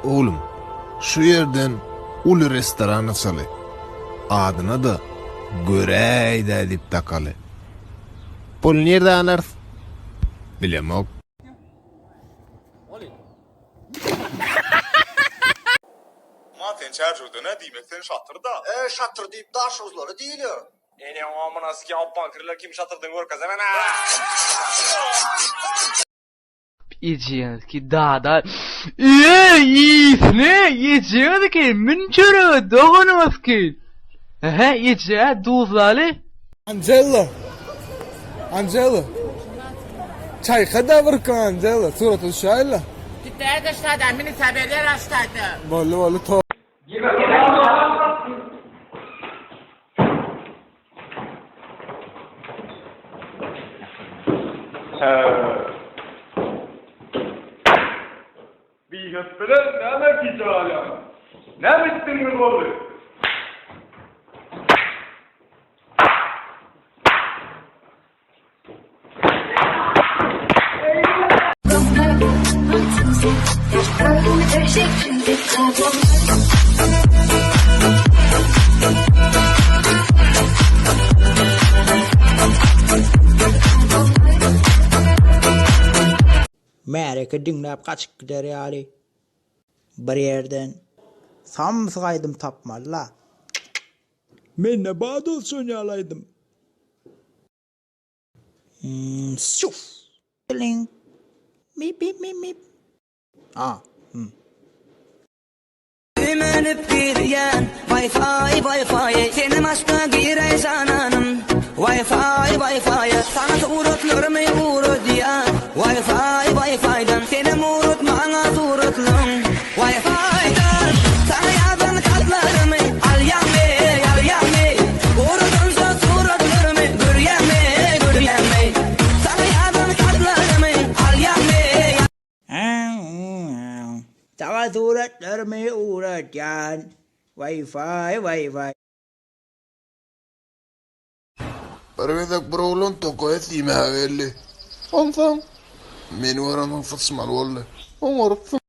Oğlum, şu yerden ulu restoran açalı. Adına da Göreyde edip takalı. Pul nerede anarız? Bilemok. Ama sen çarşıda ne demekten şatır da? Şatır deyip daş uzları değil ya. Ene amına siki appan kırılar kim şatırdın gör kız hemen ha. Yiyeceğiz ki daha iyisini yiyeceğiz ki münçürü doğunuz ki. Yiyeceğiz duzlalı. Angela. Çay kadar var ki Angela. Suratı şayla. Titreye dışladan beni haberler açtaydı. Vallahi to. Bir götüren ne demek icalem? Ne bittin mi oğlu? Märeke dinläp kaçıp gider ýaly. Bir ýerden samsygaýdym tapmalla. Men ne badal söňalaýdym. Şuf. Ling. Mip mip mip mip. Ümenip girýän Wi-Fi seni başga gireýs ananım. Wi-Fi sana suratlarmy uradýan. Wi-Fi'dan seni unutmaňa suratlaryň. Wi-Fi'dan sana ýazan katlarmy alýanmy. Uradynsa suratlarmy görýänmi. Sana ýazan katlarmy alýanmy. Tawa suratlarmy uradýan. Wi-Fi. Pervedek bir oğlun toko ettiğime haberli. Ondan. Meni varanın fıtsmal oğlu. Onurupsun.